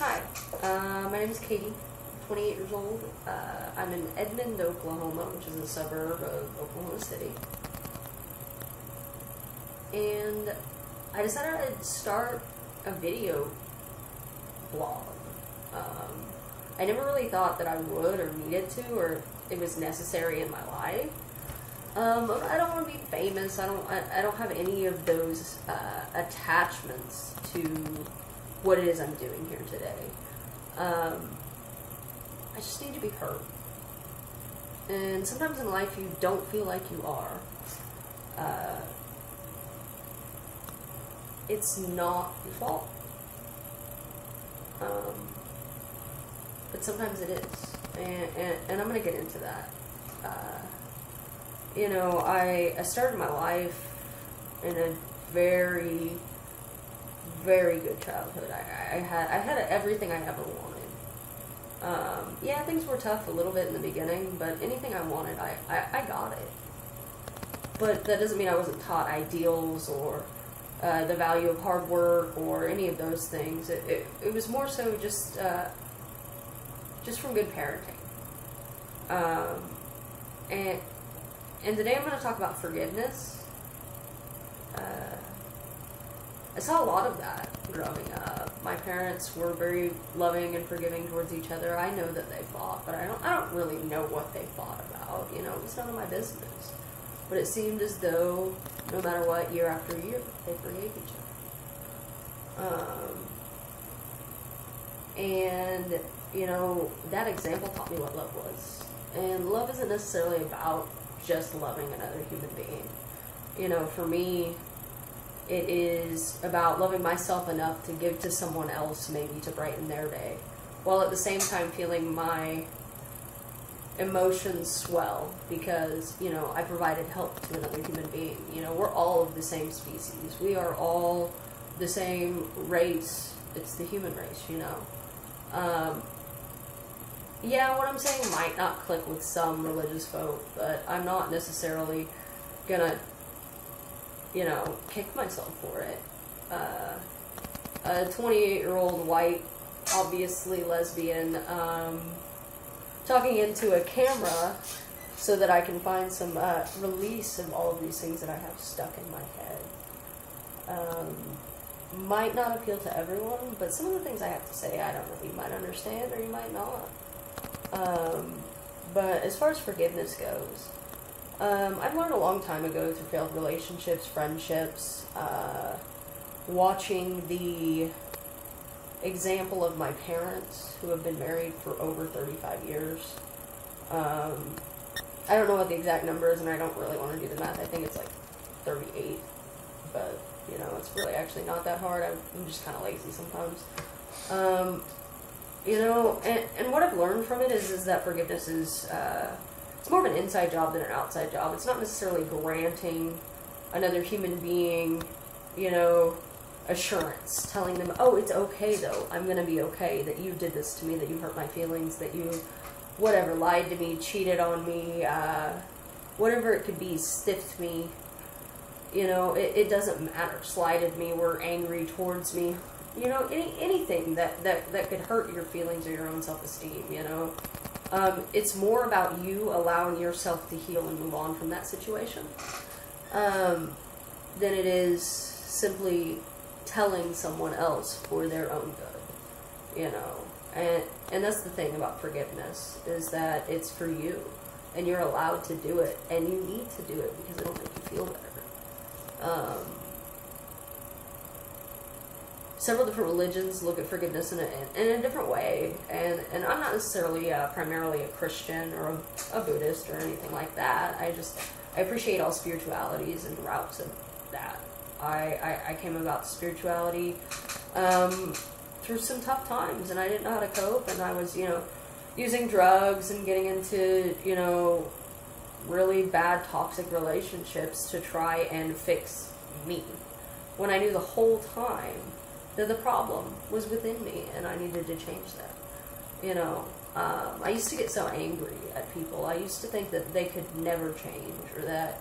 Hi, my name is Katie, 28 years old. I'm in Edmond, Oklahoma, which is a suburb of Oklahoma City. And I decided I'd start a video blog. I never really thought that I would or needed to, or it was necessary in my life. I don't want to be famous. I don't have any of those attachments to what it is I'm doing here today. I just need to be heard. And sometimes in life you don't feel like you are. It's not your fault. But sometimes it is. And I'm going to get into that. I started my life in a very, very good childhood. I had everything I ever wanted. Things were tough a little bit in the beginning, but anything I wanted, I got it. But that doesn't mean I wasn't taught ideals or the value of hard work or any of those things. It was more so just from good parenting. And today I'm going to talk about forgiveness. I saw a lot of that growing up. My parents were very loving and forgiving towards each other. I know that they fought, but I don't really know what they fought about. It's none of my business. But it seemed as though, no matter what, year after year, they forgave each other. That example taught me what love was. And love isn't necessarily about just loving another human being. For me, it is about loving myself enough to give to someone else, maybe to brighten their day, while at the same time feeling my emotions swell because, I provided help to another human being. We're all of the same species. We are all the same race. It's the human race, what I'm saying might not click with some religious folk, but I'm not necessarily gonna, kick myself for it. A 28-year-old white, obviously lesbian, talking into a camera so that I can find some release of all of these things that I have stuck in my head. Might not appeal to everyone, but some of the things I have to say, I don't know, you might understand or you might not. But as far as forgiveness goes, I've learned a long time ago through failed relationships, friendships, watching the example of my parents who have been married for over 35 years. I don't know what the exact number is, and I don't really want to do the math. I think it's like 38, but it's really actually not that hard. I'm just kind of lazy sometimes. And what I've learned from it is that forgiveness is, it's more of an inside job than an outside job. It's not necessarily granting another human being, assurance, telling them, oh, it's okay though, I'm going to be okay, that you did this to me, that you hurt my feelings, that you, whatever, lied to me, cheated on me, whatever it could be, stiffed me, it doesn't matter, slighted me, were angry towards me, anything that could hurt your feelings or your own self-esteem, it's more about you allowing yourself to heal and move on from that situation, than it is simply telling someone else for their own good, and that's the thing about forgiveness, is that it's for you, and you're allowed to do it, and you need to do it because it'll make you feel better. Several different religions look at forgiveness in a different way, and I'm not necessarily primarily a Christian or a Buddhist or anything like that. I appreciate all spiritualities and routes of that. I came about spirituality through some tough times, and I didn't know how to cope, and I was, using drugs and getting into, really bad toxic relationships to try and fix me, when I knew the whole time that the problem was within me and I needed to change that. I used to get so angry at people. I used to think that they could never change, or that,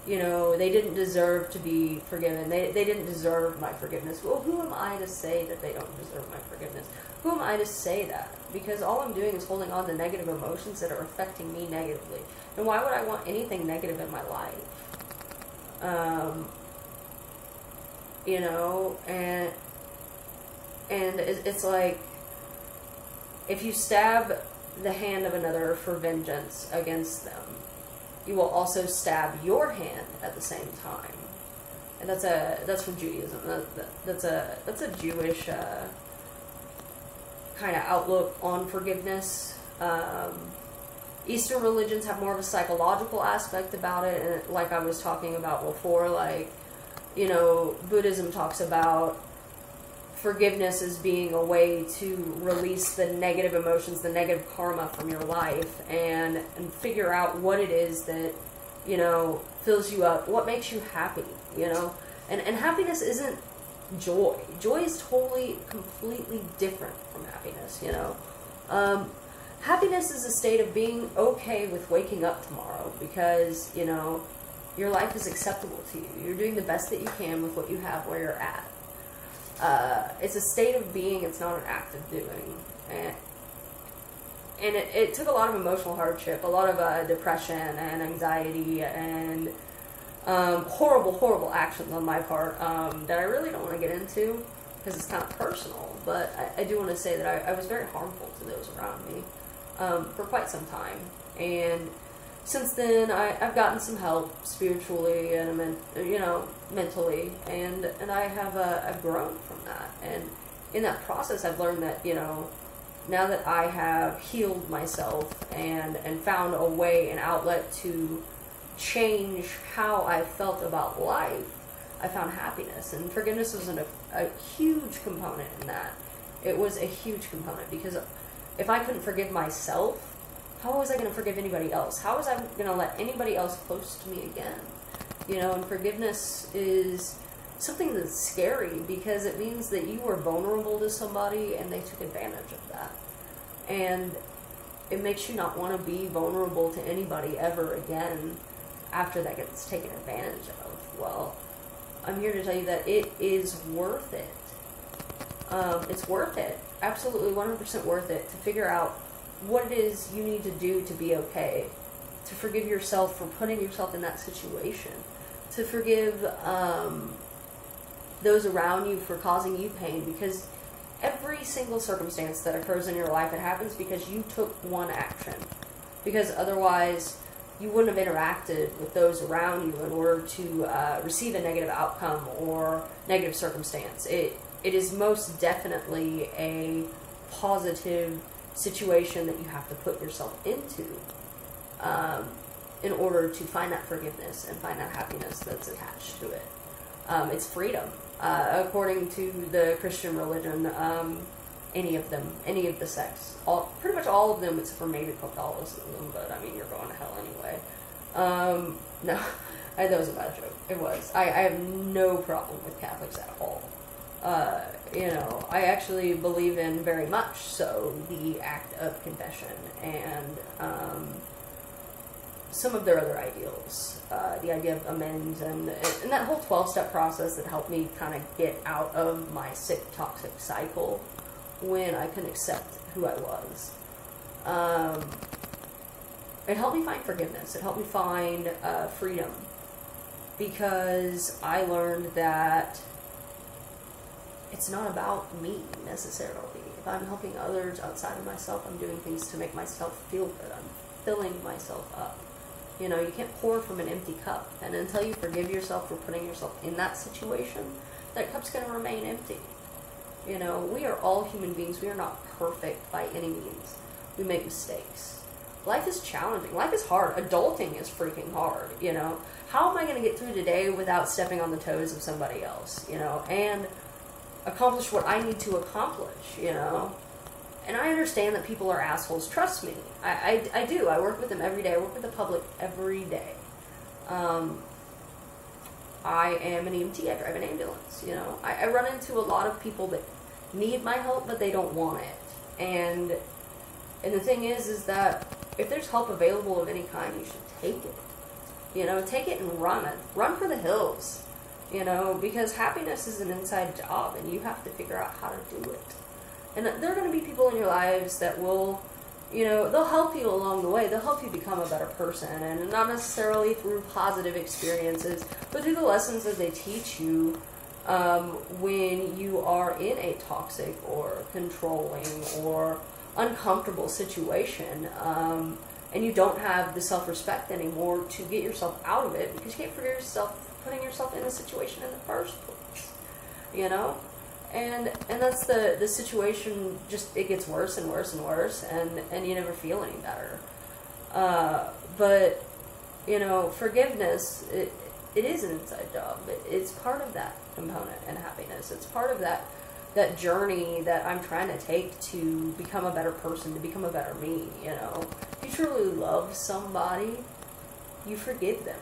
they didn't deserve to be forgiven. They didn't deserve my forgiveness. Well, who am I to say that they don't deserve my forgiveness? Who am I to say that? Because all I'm doing is holding on to negative emotions that are affecting me negatively. And why would I want anything negative in my life? And it's like, if you stab the hand of another for vengeance against them, you will also stab your hand at the same time. And that's from Judaism. That's a Jewish kind of outlook on forgiveness. Eastern religions have more of a psychological aspect about it, and like I was talking about before, like, Buddhism talks about forgiveness as being a way to release the negative emotions, the negative karma from your life, and figure out what it is that, fills you up, what makes you happy, and happiness isn't joy. Joy is totally, completely different from happiness, Happiness is a state of being okay with waking up tomorrow because, your life is acceptable to you. You're doing the best that you can with what you have where you're at. It's a state of being, it's not an act of doing. And it took a lot of emotional hardship, a lot of depression and anxiety and horrible, horrible actions on my part that I really don't want to get into because it's kind of personal. But I do want to say that I was very harmful to those around me for quite some time. And since then, I've gotten some help spiritually and mentally, and I have I've grown from that. And in that process, I've learned that now that I have healed myself and found a way, an outlet to change how I felt about life, I found happiness. And forgiveness was a huge component in that. It was a huge component because if I couldn't forgive myself, how was I going to forgive anybody else? How was I going to let anybody else close to me again? And forgiveness is something that's scary because it means that you were vulnerable to somebody and they took advantage of that. And it makes you not want to be vulnerable to anybody ever again after that gets taken advantage of. Well, I'm here to tell you that it is worth it. It's worth it. Absolutely 100% worth it to figure out what it is you need to do to be okay, to forgive yourself for putting yourself in that situation, to forgive those around you for causing you pain, because every single circumstance that occurs in your life, it happens because you took one action, because otherwise you wouldn't have interacted with those around you in order to receive a negative outcome or negative circumstance. It is most definitely a positive situation that you have to put yourself into in order to find that forgiveness and find that happiness that's attached to it. It's freedom. According to the Christian religion, any of the sects, pretty much all of them, except for maybe Catholicism, but I mean, you're going to hell anyway. No, that was a bad joke. It was. I have no problem with Catholics at all. I actually believe in very much so the act of confession and some of their other ideals, the idea of amends and that whole 12-step process that helped me kind of get out of my sick, toxic cycle when I couldn't accept who I was. It helped me find forgiveness. It helped me find freedom, because I learned that it's not about me necessarily. If I'm helping others outside of myself, I'm doing things to make myself feel good. I'm filling myself up. You can't pour from an empty cup. And until you forgive yourself for putting yourself in that situation, that cup's going to remain empty. We are all human beings. We are not perfect by any means. We make mistakes. Life is challenging. Life is hard. Adulting is freaking hard. How am I going to get through today without stepping on the toes of somebody else? And accomplish what I need to accomplish, And I understand that people are assholes. Trust me. I do. I work with them every day. I work with the public every day. I am an EMT. I drive an ambulance, I run into a lot of people that need my help, but they don't want it. And the thing is that if there's help available of any kind, you should take it. You know, take it and run it. Run for the hills. You know, because happiness is an inside job, and you have to figure out how to do it. And there are going to be people in your lives that will, you know, they'll help you along the way. They'll help you become a better person, and not necessarily through positive experiences, but through the lessons that they teach you when you are in a toxic or controlling or uncomfortable situation, and you don't have the self-respect anymore to get yourself out of it, because you can't forgive yourself putting yourself in the situation in the first place, you know? And that's the situation, just, it gets worse and worse and worse, and you never feel any better. But, you know, forgiveness, it is an inside job. It's part of that component in happiness. It's part of that journey that I'm trying to take to become a better person, to become a better me, you know? If you truly love somebody, you forgive them.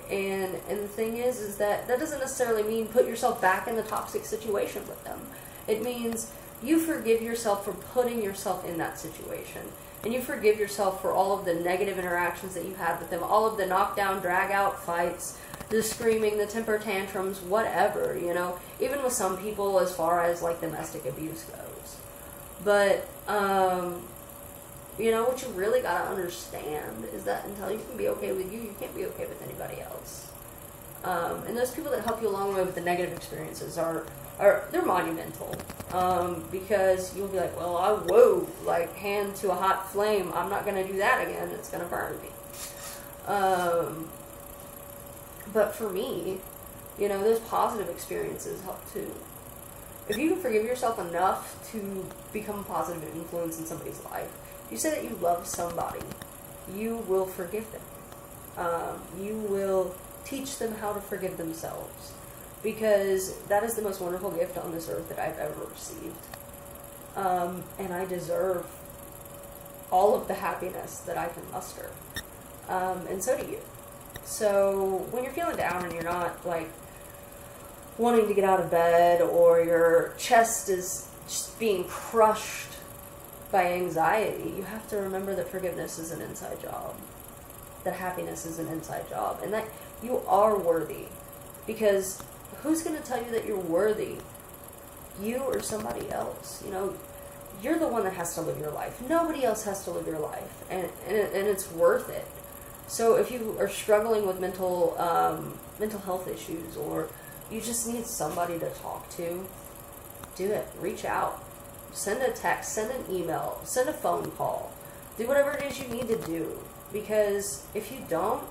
And the thing is that doesn't necessarily mean put yourself back in the toxic situation with them. It means you forgive yourself for putting yourself in that situation. And you forgive yourself for all of the negative interactions that you had with them, all of the knockdown, drag-out fights, the screaming, the temper tantrums, whatever, you know. Even with some people as far as, like, domestic abuse goes. But, you know, what you really got to understand is that until you can be okay with you, you can't be okay with anybody else. And those people that help you along the way with the negative experiences they're monumental. Because you'll be like, well, whoa, like, hand to a hot flame, I'm not going to do that again, it's going to burn me. But for me, you know, those positive experiences help too. If you can forgive yourself enough to become a positive influence in somebody's life, you say that you love somebody, you will forgive them. You will teach them how to forgive themselves, because that is the most wonderful gift on this earth that I've ever received. And I deserve all of the happiness that I can muster. And so do you. So when you're feeling down and you're not, like, wanting to get out of bed, or your chest is just being crushed by anxiety, you have to remember that forgiveness is an inside job, that happiness is an inside job, and that you are worthy. Because who's going to tell you that you're worthy? You or somebody else? You know, you're the one that has to live your life. Nobody else has to live your life, and it's worth it. So if you are struggling with mental health issues, or you just need somebody to talk to, do it. Reach out. Send a text, send an email, send a phone call. Do whatever it is you need to do. Because if you don't,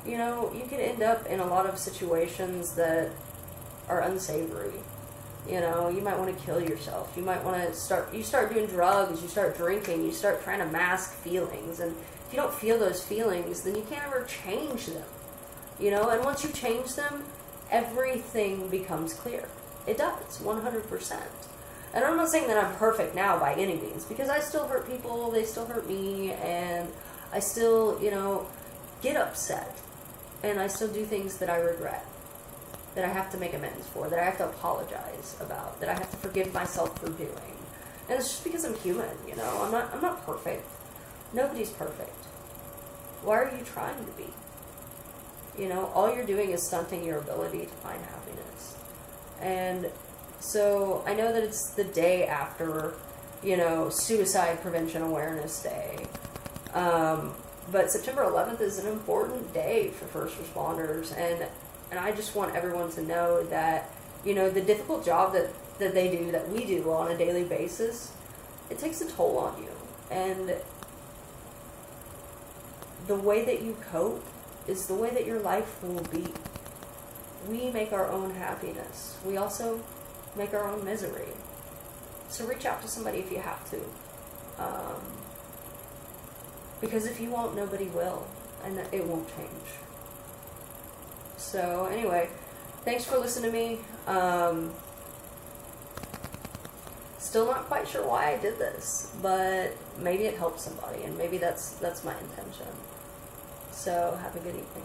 you know, you can end up in a lot of situations that are unsavory. You know, you might want to kill yourself. You might want to start doing drugs, you start drinking, you start trying to mask feelings. And if you don't feel those feelings, then you can't ever change them. You know, and once you change them, everything becomes clear. It does, 100%. And I'm not saying that I'm perfect now by any means, because I still hurt people, they still hurt me, and I still, you know, get upset. And I still do things that I regret, that I have to make amends for, that I have to apologize about, that I have to forgive myself for doing. And it's just because I'm human, you know. I'm not perfect. Nobody's perfect. Why are you trying to be? You know, all you're doing is stunting your ability to find happiness. And so I know that it's the day after, you know, Suicide Prevention Awareness Day. But September 11th is an important day for first responders. And I just want everyone to know that, you know, the difficult job that they do, that we do on a daily basis, it takes a toll on you. And the way that you cope is the way that your life will be. We make our own happiness. We also make our own misery. So reach out to somebody if you have to. Because if you won't, nobody will. And it won't change. So anyway, thanks for listening to me. Still not quite sure why I did this, but maybe it helped somebody, and maybe that's my intention. So have a good evening.